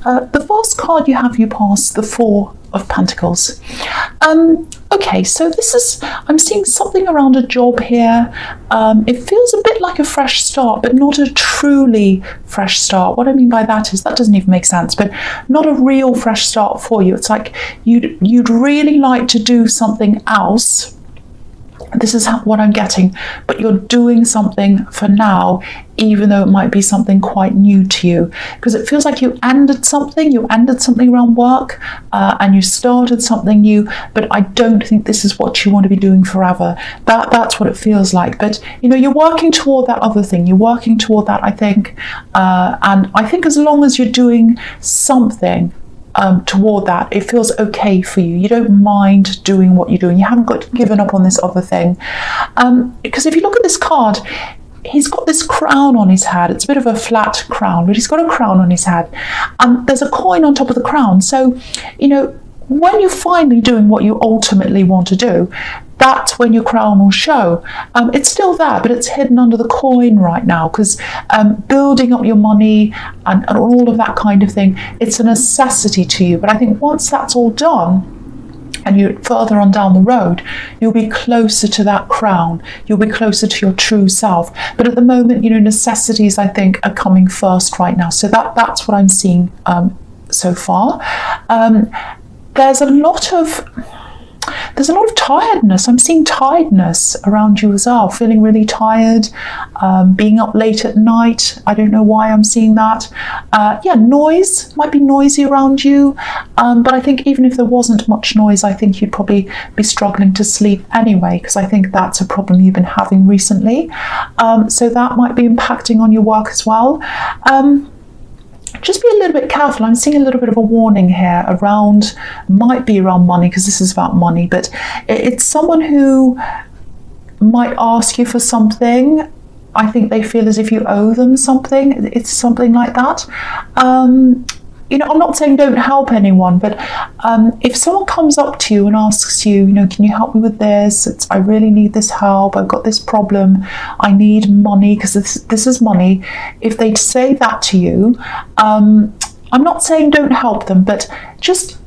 The first card you have, you pass the Four of Pentacles. Okay, so I'm seeing something around a job here. It feels a bit like a fresh start, but not a truly fresh start. What I mean by that is, that doesn't even make sense, but not a real fresh start for you. It's like you'd really like to do something else. This is what I'm getting, but you're doing something for now, even though it might be something quite new to you, because it feels like you ended something around work, and you started something new, but I don't think this is what you want to be doing forever. That's what it feels like. But you're working toward that other thing, you're working toward that, I think, and I think as long as you're doing something toward that, it feels okay for you. You don't mind doing what you're doing. You haven't got given up on this other thing. Because if you look at this card, he's got this crown on his head. It's a bit of a flat crown, but he's got a crown on his head. And there's a coin on top of the crown. So, when you're finally doing what you ultimately want to do, that's when your crown will show. It's still there, but it's hidden under the coin right now, because building up your money and all of that kind of thing, it's a necessity to you. But I think once that's all done, and you're further on down the road, you'll be closer to that crown. You'll be closer to your true self. But at the moment, necessities, I think, are coming first right now. So that's what I'm seeing so far. There's a lot of tiredness. I'm seeing tiredness around you as well, feeling really tired, being up late at night. I don't know why I'm seeing that. Noise might be noisy around you, but I think even if there wasn't much noise, I think you'd probably be struggling to sleep anyway, because I think that's a problem you've been having recently. So that might be impacting on your work as well. Just be a little bit careful. I'm seeing a little bit of a warning here might be around money, because this is about money, but it's someone who might ask you for something. I think they feel as if you owe them something. It's something like that. I'm not saying don't help anyone, but if someone comes up to you and asks you, can you help me with this? I really need this help. I've got this problem. I need money, because this is money. If they say that to you, I'm not saying don't help them, but just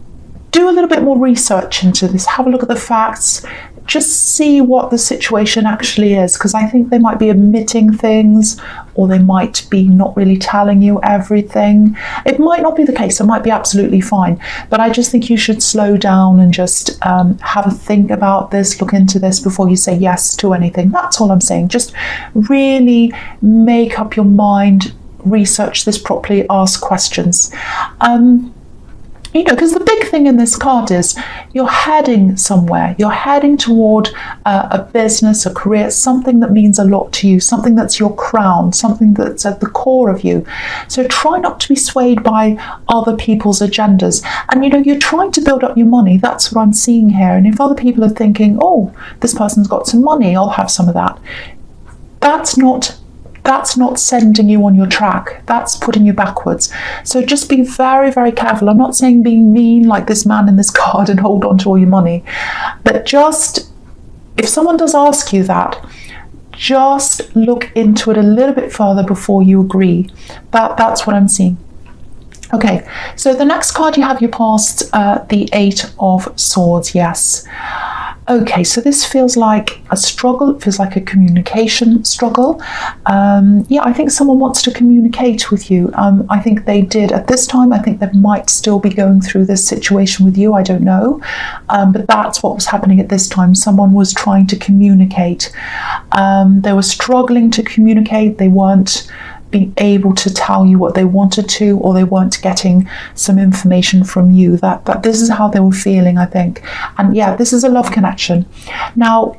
do a little bit more research into this. Have a look at the facts. Just see what the situation actually is, because I think they might be omitting things, or they might be not really telling you everything. It might not be the case. It might be absolutely fine. But I just think you should slow down and just have a think about this, look into this before you say yes to anything. That's all I'm saying. Just really make up your mind, research this properly, ask questions. Because the big thing in this card is you're heading somewhere. You're heading toward a business, a career, something that means a lot to you, something that's your crown, something that's at the core of you. So try not to be swayed by other people's agendas. And you're trying to build up your money. That's what I'm seeing here. And if other people are thinking, oh, this person's got some money, I'll have some of that. That's not sending you on your track. That's putting you backwards. So just be very, very careful. I'm not saying being mean like this man in this card and hold on to all your money, but just, if someone does ask you that, just look into it a little bit further before you agree. That's what I'm seeing. Okay, so the next card you have, you passed the Eight of Swords. Yes. Okay, so this feels like a struggle. It feels like a communication struggle. I think someone wants to communicate with you. I think they did at this time. I think they might still be going through this situation with you. I don't know. But that's what was happening at this time. Someone was trying to communicate. They were struggling to communicate. They weren't being able to tell you what they wanted to, or they weren't getting some information from you. That this is how they were feeling, I think. And yeah, this is a love connection. Now,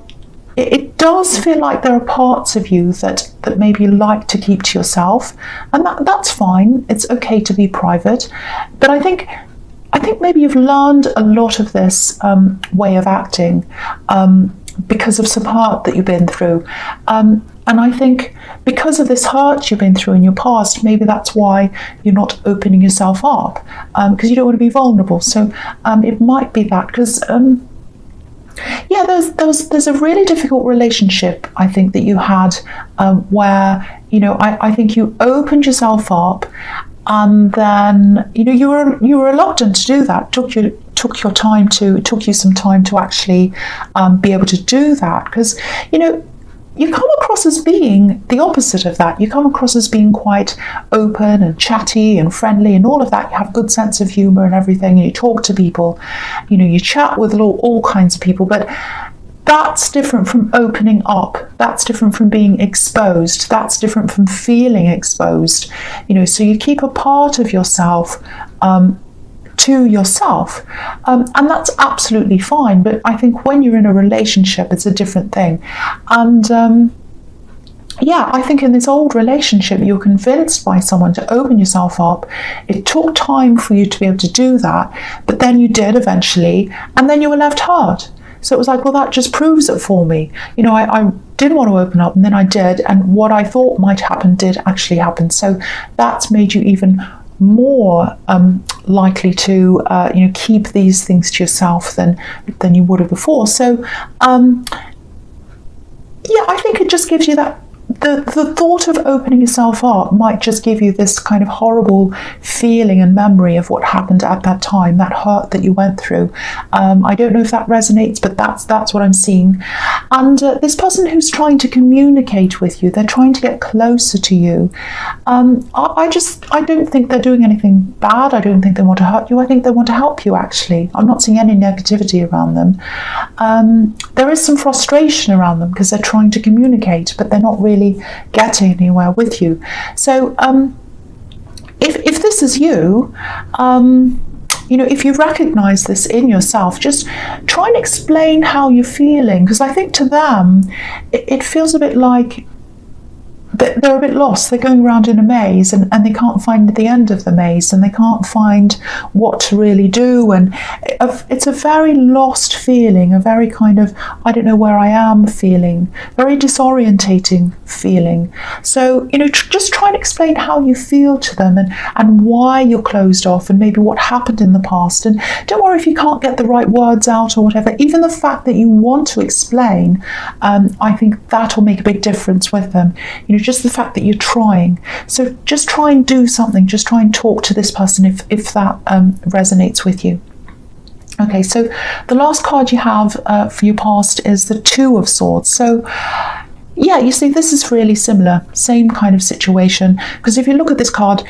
it does feel like there are parts of you that maybe you like to keep to yourself, and that's fine. It's okay to be private. But I think maybe you've learned a lot of this way of acting because of some hurt that you've been through. And I think because of this hurt you've been through in your past, maybe that's why you're not opening yourself up, because you don't want to be vulnerable. So it might be that, because there's a really difficult relationship, I think, that you had where, I think you opened yourself up, and then you were reluctant to do that. It took you some time to actually be able to do that, because you come across as being the opposite of that. You come across as being quite open and chatty and friendly and all of that. You have a good sense of humour and everything, and you talk to people, you chat with all kinds of people, but that's different from opening up. That's different from being exposed. That's different from feeling exposed. So you keep a part of yourself to yourself, and that's absolutely fine. But I think when you're in a relationship, it's a different thing. And I think in this old relationship, you're convinced by someone to open yourself up. It took time for you to be able to do that, but then you did eventually, and then you were left hurt. So it was like, well, that just proves it for me. I didn't want to open up, and then I did, and what I thought might happen did actually happen. So that's made you even more likely to keep these things to yourself than you would have before. So I think it just gives you that. The thought of opening yourself up might just give you this kind of horrible feeling and memory of what happened at that time, that hurt that you went through. I don't know if that resonates, but that's what I'm seeing. And this person who's trying to communicate with you, they're trying to get closer to you. I don't think they're doing anything bad. I don't think they want to hurt you. I think they want to help you, actually. I'm not seeing any negativity around them. There is some frustration around them because they're trying to communicate, but they're not really getting anywhere with you. So if this is you, if you recognize this in yourself, just try and explain how you're feeling, because I think to them it feels a bit like they're a bit lost. They're going around in a maze, and they can't find the end of the maze, and they can't find what to really do, and it's a very lost feeling, a very kind of I don't know where I am feeling, very disorientating feeling. So just try and explain how you feel to them, and why you're closed off, and maybe what happened in the past. And don't worry if you can't get the right words out or whatever. Even the fact that you want to explain, I think that will make a big difference with them. Just the fact that you're trying. So just try and do something. Just try and talk to this person if that resonates with you. Okay, so the last card you have for your past is the Two of Swords. So you see, this is really similar, same kind of situation, because if you look at this card,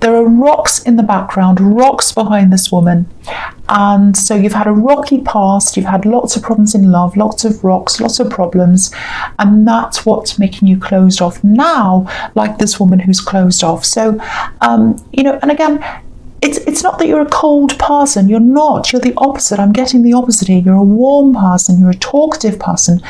there are rocks in the background, rocks behind this woman. And so you've had a rocky past, you've had lots of problems in love, lots of rocks, lots of problems, and that's what's making you closed off now, like this woman who's closed off. So, and again, it's not that you're a cold person. You're not. You're the opposite. I'm getting the opposite here. You're a warm person. You're a talkative person.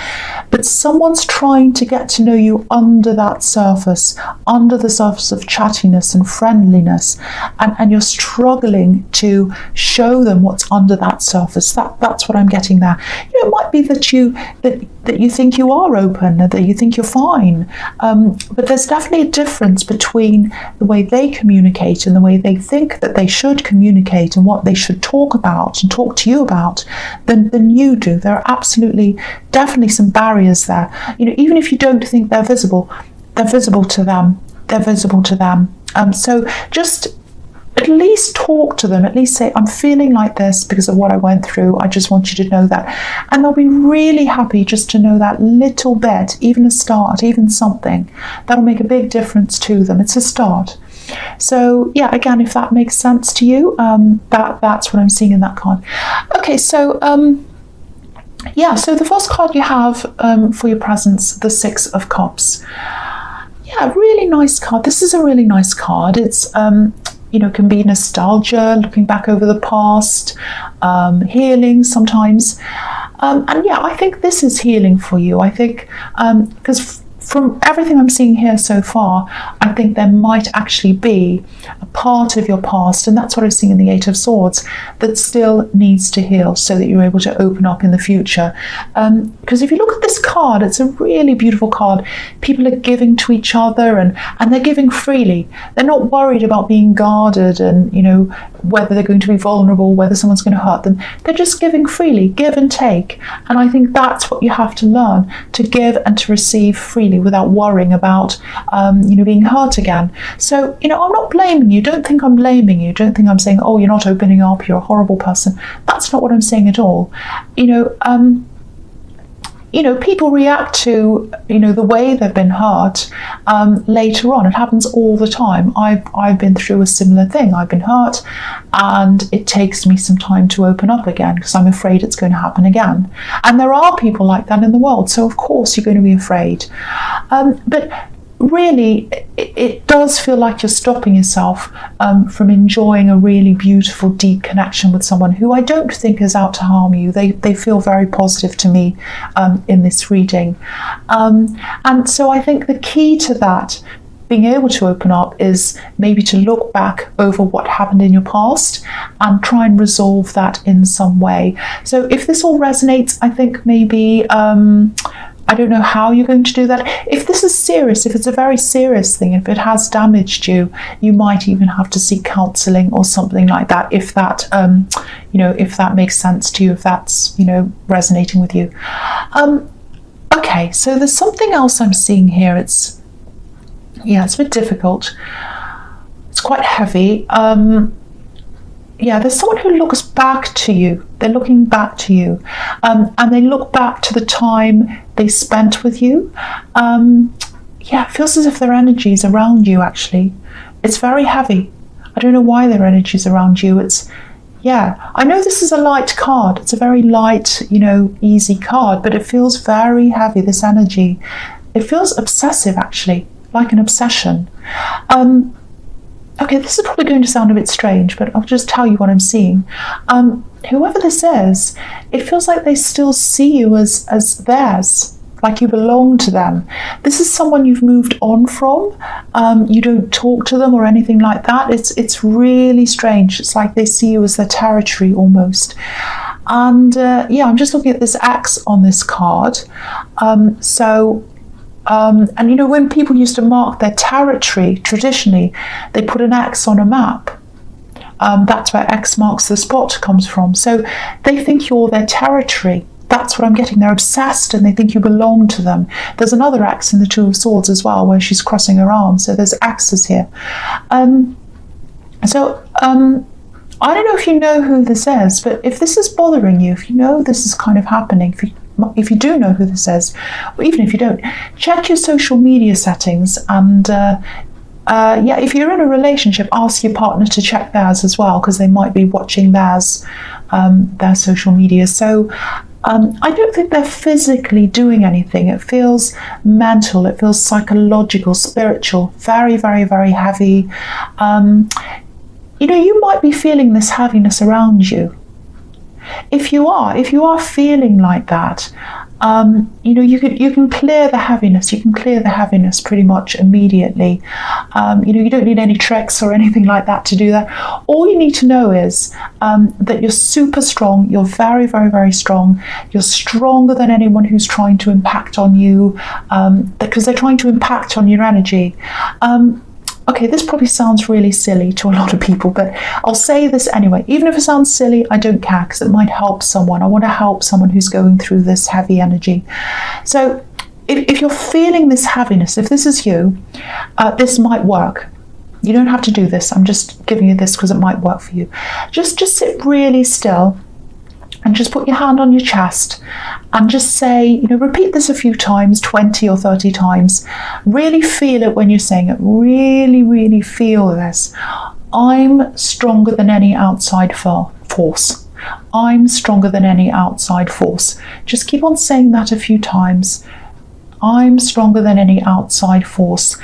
But someone's trying to get to know you under that surface, under the surface of chattiness and friendliness. And you're struggling to show them what's under that surface. That's what I'm getting there. It might be that you think you are open, that you think you're fine. But there's definitely a difference between the way they communicate and the way they think that they should communicate and what they should talk about and talk to you about than you do. There are absolutely, definitely some barriers there. Even if you don't think they're visible to them. They're visible to them. So just at least talk to them, at least say, I'm feeling like this because of what I went through. I just want you to know that. And they'll be really happy just to know that little bit, even a start, even something. That'll make a big difference to them. It's a start. So again, if that makes sense to you, that's what I'm seeing in that card. Okay, so so the first card you have for your presence, the Six of Cups. Really nice card. This is a really nice card. It's can be nostalgia, looking back over the past, healing sometimes. I think this is healing for you. I think because from everything I'm seeing here so far, I think there might actually be a part of your past, and that's what I'm seeing in the Eight of Swords, that still needs to heal so that you're able to open up in the future. Because if you look at this card, it's a really beautiful card. People are giving to each other, and they're giving freely. They're not worried about being guarded and, whether they're going to be vulnerable, whether someone's going to hurt them. They're just giving freely, give and take. And I think that's what you have to learn, to give and to receive freely. freely without worrying about, being hurt again. So, I'm not blaming you. Don't think I'm blaming you. Don't think I'm saying, oh, you're not opening up, you're a horrible person. That's not what I'm saying at all. People react to, the way they've been hurt later on. It happens all the time. I've been through a similar thing. I've been hurt, and it takes me some time to open up again because I'm afraid it's going to happen again. And there are people like that in the world. So of course you're going to be afraid. But really, it does feel like you're stopping yourself from enjoying a really beautiful, deep connection with someone who I don't think is out to harm you. They feel very positive to me in this reading. And so I think the key to that, being able to open up, is maybe to look back over what happened in your past and try and resolve that in some way. So if this all resonates, I think maybe I don't know how you're going to do that. If this is serious, if it's a very serious thing, if it has damaged you, you might even have to seek counselling or something like that, if that, if that makes sense to you, if that's, resonating with you. Okay, so there's something else I'm seeing here. It's a bit difficult. It's quite heavy. There's someone who looks back to you. They're looking back to you, and they look back to the time they spent with you. It feels as if their energy is around you, actually. It's very heavy. I don't know why their energy is around you. I know this is a light card. It's a very light, easy card, but it feels very heavy, this energy. It feels obsessive, actually, like an obsession. Okay, this is probably going to sound a bit strange, but I'll just tell you what I'm seeing. Whoever this is, it feels like they still see you as theirs, like you belong to them. This is someone you've moved on from. You don't talk to them or anything like that. It's really strange. It's like they see you as their territory almost. And I'm just looking at this X on this card. When people used to mark their territory, traditionally, they put an X on a map. That's where X marks the spot comes from. So they think you're their territory. That's what I'm getting. They're obsessed and they think you belong to them. There's another X in the Two of Swords as well, where she's crossing her arms. So there's X's here. I don't know if you know who this is, but if this is bothering you, if you know this is kind of happening, if you do know who this is, or even if you don't, check your social media settings, and if you're in a relationship, ask your partner to check theirs as well, because they might be watching theirs, their social media. So I don't think they're physically doing anything. It feels mental, it feels psychological, spiritual, very, very, very heavy. You might be feeling this heaviness around you. If you are feeling like that, you can clear the heaviness. You can clear the heaviness pretty much immediately. You don't need any tricks or anything like that to do that. All you need to know is that you're super strong. You're very, very, very strong. You're stronger than anyone who's trying to impact on you, because they're trying to impact on your energy. Okay, this probably sounds really silly to a lot of people, but I'll say this anyway. Even if it sounds silly, I don't care, because it might help someone. I want to help someone who's going through this heavy energy. So if you're feeling this heaviness, if this is you, this might work. You don't have to do this. I'm just giving you this because it might work for you. Just sit really still and just put your hand on your chest and just say, repeat this a few times, 20 or 30 times. Really feel it when you're saying it. Really, really feel this. I'm stronger than any outside force. I'm stronger than any outside force. Just keep on saying that a few times. I'm stronger than any outside force.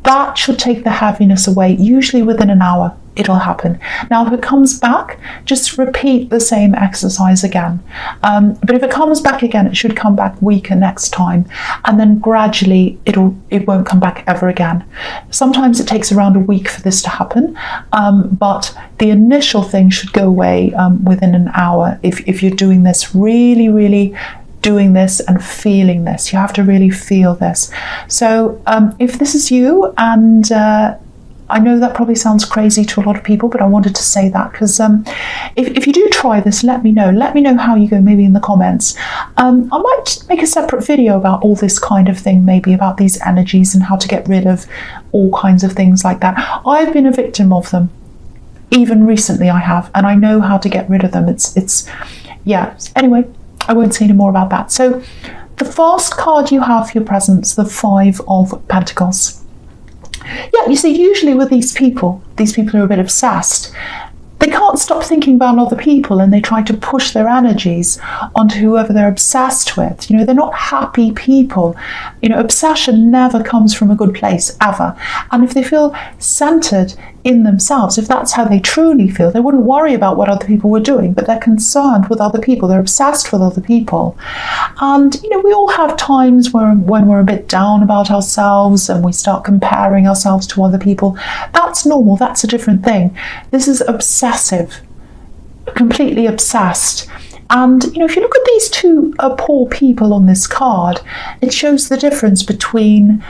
That should take the heaviness away, usually within an hour. It'll happen. Now, if it comes back, just repeat the same exercise again. But if it comes back again, it should come back weaker next time, and then gradually it won't come back ever again. Sometimes it takes around a week for this to happen, but the initial thing should go away within an hour. If you're doing this, really, really doing this and feeling this, you have to really feel this. So if this is you, and I know that probably sounds crazy to a lot of people, but I wanted to say that because if you do try this, let me know. Let me know how you go, maybe in the comments. I might make a separate video about all this kind of thing, maybe about these energies and how to get rid of all kinds of things like that. I've been a victim of them. Even recently I have, and I know how to get rid of them. Yeah. Anyway, I won't say any more about that. So the first card you have for your presence, the Five of Pentacles. Yeah, you see, usually with these people are a bit obsessed. They can't stop thinking about other people, and they try to push their energies onto whoever they're obsessed with. You know, they're not happy people. You know, obsession never comes from a good place, ever. And if they feel centered in themselves, if that's how they truly feel, they wouldn't worry about what other people were doing, but they're concerned with other people. They're obsessed with other people. And, you know, we all have times when we're a bit down about ourselves and we start comparing ourselves to other people. That's normal. That's a different thing. This is obsessive, completely obsessed. And, you know, if you look at these two poor people on this card, it shows the difference between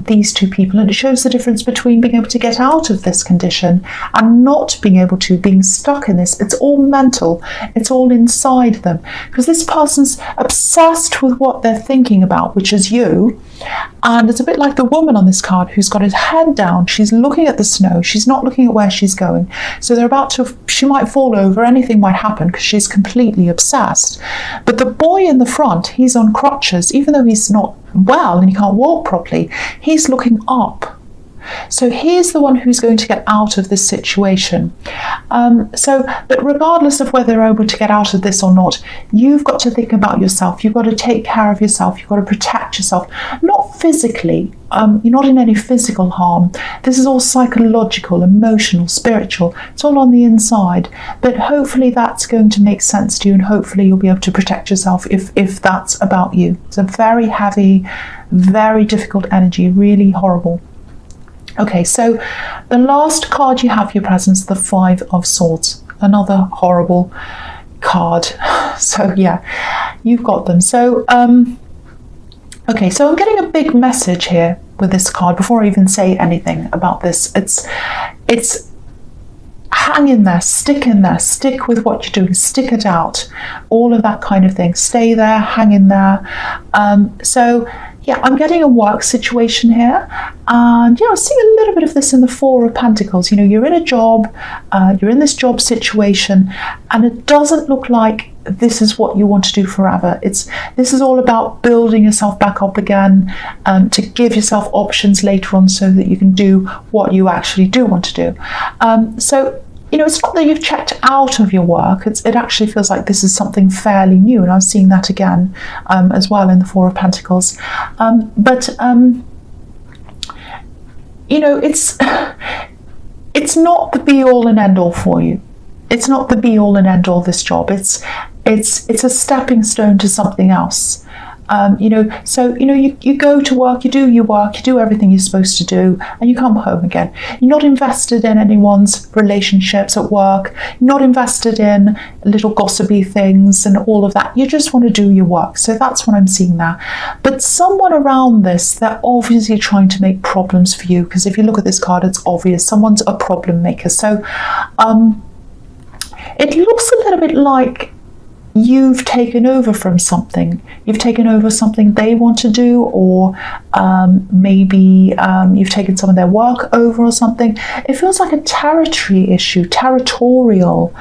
these two people, and it shows the difference between being able to get out of this condition and not being able to, being stuck in this. It's all mental. It's all inside them, because this person's obsessed with what they're thinking about, which is you. And it's a bit like the woman on this card who's got his head down. She's looking at the snow. She's not looking at where she's going. So they're about to, she might fall over. Anything might happen because she's completely obsessed. But the boy in the front, he's on crutches. Even though he's not well and he can't walk properly, he's looking up. So he's the one who's going to get out of this situation. But regardless of whether they're able to get out of this or not, you've got to think about yourself. You've got to take care of yourself. You've got to protect yourself. Not physically. You're not in any physical harm. This is all psychological, emotional, spiritual. It's all on the inside. But hopefully that's going to make sense to you, and hopefully you'll be able to protect yourself if that's about you. It's a very heavy, very difficult energy, really horrible. Okay, so the last card you have for your presence, the Five of Swords, another horrible card. So yeah, you've got them. So okay, so I'm getting a big message here with this card before I even say anything about this. It's hang in there, stick with what you're doing, stick it out, all of that kind of thing. Stay there, hang in there. So yeah, I'm getting a work situation here, and yeah, I'm seeing a little bit of this in the Four of Pentacles. You know, you're in a job, you're in this job situation, and it doesn't look like this is what you want to do forever. This is all about building yourself back up again, to give yourself options later on so that you can do what you actually do want to do. So, you know, it's not that you've checked out of your work. It actually feels like this is something fairly new, and I'm seeing that again as well in the Four of Pentacles. You know, it's not the be-all and end-all for you. It's not the be-all and end-all, this job. It's a stepping stone to something else. You know, so, you know, you go to work, you do your work, you do everything you're supposed to do, and you come home again. You're not invested in anyone's relationships at work. You're not invested in little gossipy things and all of that. You just want to do your work. So that's what I'm seeing there. But someone around this, they're obviously trying to make problems for you, because if you look at this card, it's obvious. Someone's a problem maker. So it looks a little bit like you've taken over from something. You've taken over something they want to do, or maybe you've taken some of their work over or something. It feels like a territory issue, territorial,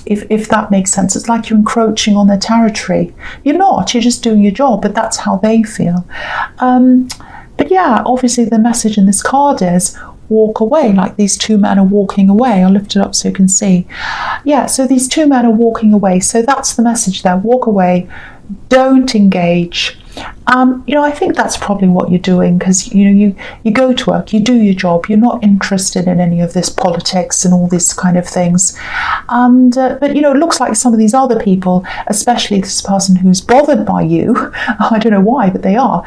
if that makes sense. It's like you're encroaching on their territory. You're not, you're just doing your job, but that's how they feel. But yeah, obviously the message in this card is walk away, like these two men are walking away. I'll lift it up so you can see. Yeah, so these two men are walking away. So that's the message there. Walk away. Don't engage. You know, I think that's probably what you're doing, because, you know, you go to work, you do your job, you're not interested in any of this politics and all these kind of things. And but, you know, it looks like some of these other people, especially this person who's bothered by you, I don't know why, but they are,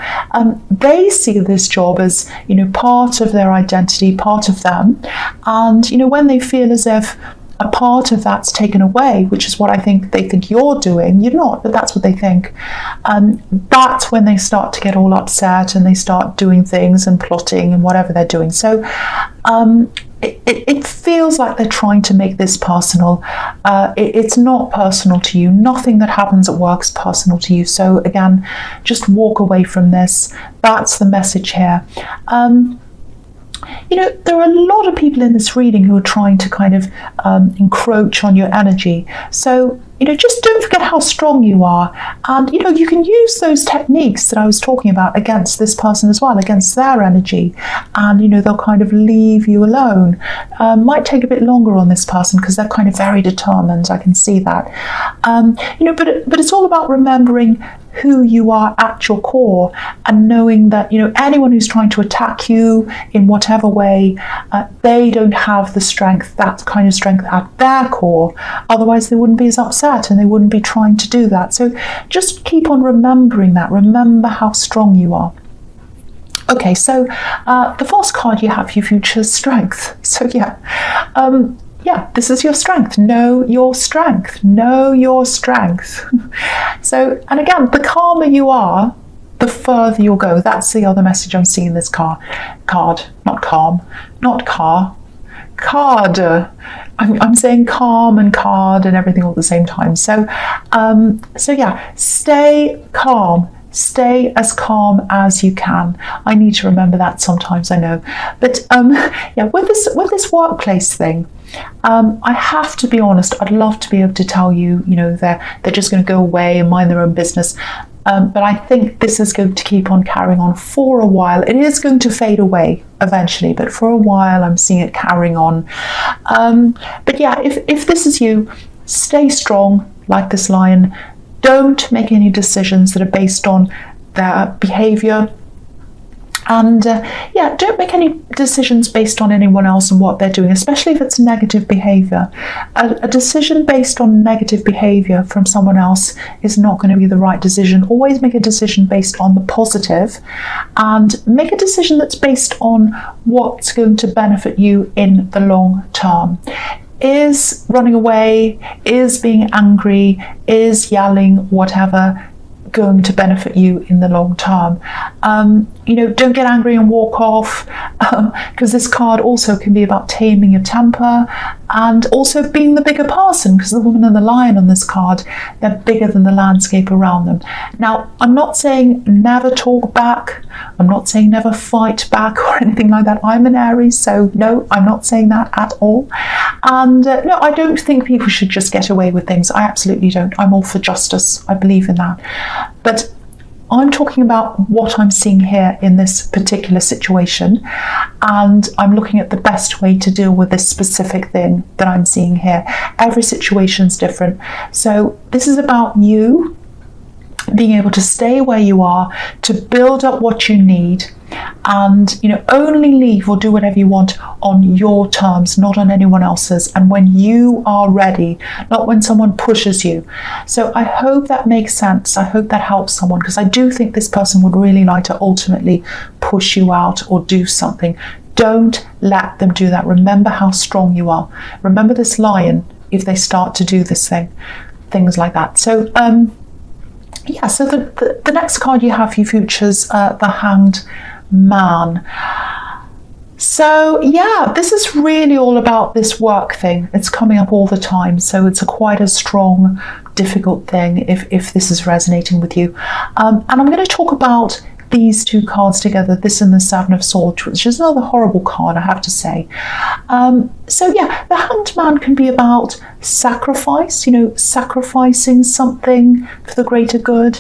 they see this job as, you know, part of their identity, part of them. And, you know, when they feel as if a part of that's taken away, which is what I think they think you're doing. You're not, but that's what they think. That's when they start to get all upset and they start doing things and plotting and whatever they're doing. So it feels like they're trying to make this personal. It's not personal to you. Nothing that happens at work is personal to you. So again, just walk away from this. That's the message here. There are a lot of people in this reading who are trying to kind of encroach on your energy. So, just don't forget how strong you are. And, you can use those techniques that I was talking about against this person as well, against their energy. And, they'll kind of leave you alone. Might take a bit longer on this person because they're kind of very determined. I can see that. But it's all about remembering who you are at your core and knowing that anyone who's trying to attack you in whatever way, they don't have the strength, that kind of strength at their core. Otherwise they wouldn't be as upset and they wouldn't be trying to do that. So just keep on remembering that. Remember how strong you are. Okay, so the first card you have, your future strength. So this is your strength. Know your strength. Know your strength. So, and again, the calmer you are, the further you'll go. That's the other message I'm seeing in this card. Not calm, not car. Card. I'm saying calm and card and everything all at the same time. So stay calm. Stay as calm as you can. I need to remember that sometimes, I know. But with this workplace thing, I have to be honest. I'd love to be able to tell you, they're just going to go away and mind their own business. But I think this is going to keep on carrying on for a while. It is going to fade away eventually, but for a while I'm seeing it carrying on. If this is you, stay strong like this lion. Don't make any decisions that are based on their behavior. And don't make any decisions based on anyone else and what they're doing, especially if it's negative behavior. A decision based on negative behavior from someone else is not going to be the right decision. Always make a decision based on the positive, and make a decision that's based on what's going to benefit you in the long term. Is running away, is being angry, is yelling, whatever, going to benefit you in the long term? Don't get angry and walk off, because this card also can be about taming your temper and also being the bigger person, because the woman and the lion on this card, they're bigger than the landscape around them. Now, I'm not saying never talk back. I'm not saying never fight back or anything like that. I'm an Aries, so no, I'm not saying that at all. And no, I don't think people should just get away with things. I absolutely don't. I'm all for justice. I believe in that. But I'm talking about what I'm seeing here in this particular situation, and I'm looking at the best way to deal with this specific thing that I'm seeing here. Every situation's different. So this is about you being able to stay where you are, to build up what you need, and only leave or do whatever you want on your terms, not on anyone else's, and when you are ready, not when someone pushes you. So I hope that makes sense. I hope that helps someone, because I do think this person would really like to ultimately push you out or do something. Don't let them do that. Remember how strong you are. Remember this lion if they start to do this thing, things like that. So so the next card you have for your futures, the Hanged Man. So this is really all about this work thing. It's coming up all the time, so it's quite a strong, difficult thing if this is resonating with you. And I'm going to talk about these two cards together, this and the Seven of Swords, which is another horrible card, I have to say. The Hanged Man can be about sacrifice, sacrificing something for the greater good.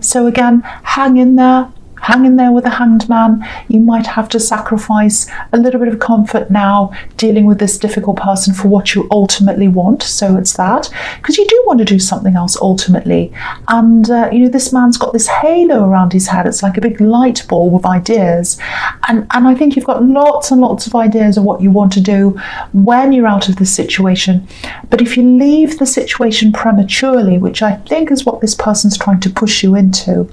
So again, hang in there with the Hanged Man. You might have to sacrifice a little bit of comfort now dealing with this difficult person for what you ultimately want. So it's that, because you do want to do something else ultimately. And this man's got this halo around his head. It's like a big light ball with ideas, and I think you've got lots and lots of ideas of what you want to do when you're out of this situation. But if you leave the situation prematurely, which I think is what this person's trying to push you into,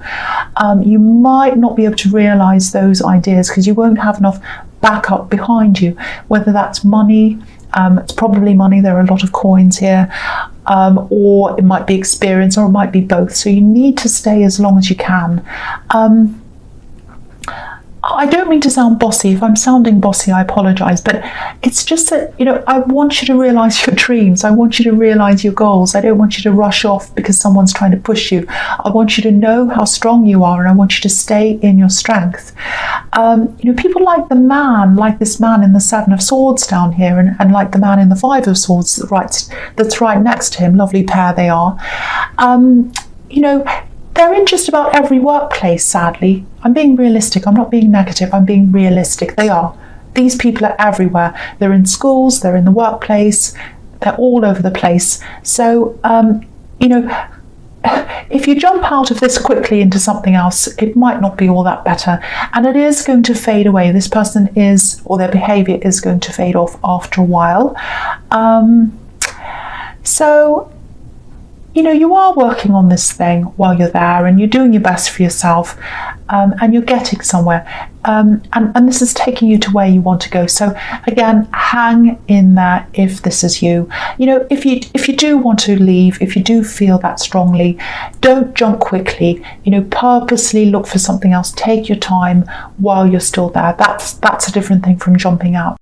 you might not be able to realize those ideas because you won't have enough backup behind you, whether that's money, It's probably money. There are a lot of coins here. Or it might be experience, or it might be both. So you need to stay as long as you can. I don't mean to sound bossy. If I'm sounding bossy, I apologise. But it's just that, I want you to realise your dreams. I want you to realise your goals. I don't want you to rush off because someone's trying to push you. I want you to know how strong you are, and I want you to stay in your strength. People like this man in the Seven of Swords down here, and like the man in the Five of Swords that's right next to him. Lovely pair they are. They're in just about every workplace, sadly. I'm being realistic. I'm not being negative. I'm being realistic. They are. These people are everywhere. They're in schools. They're in the workplace. They're all over the place. So, if you jump out of this quickly into something else, it might not be all that better. And it is going to fade away. This person or their behaviour is going to fade off after a while. You are working on this thing while you're there, and you're doing your best for yourself, and you're getting somewhere. And this is taking you to where you want to go. So again, hang in there if this is you. If you do want to leave, if you do feel that strongly, don't jump quickly. Purposely look for something else. Take your time while you're still there. That's a different thing from jumping out.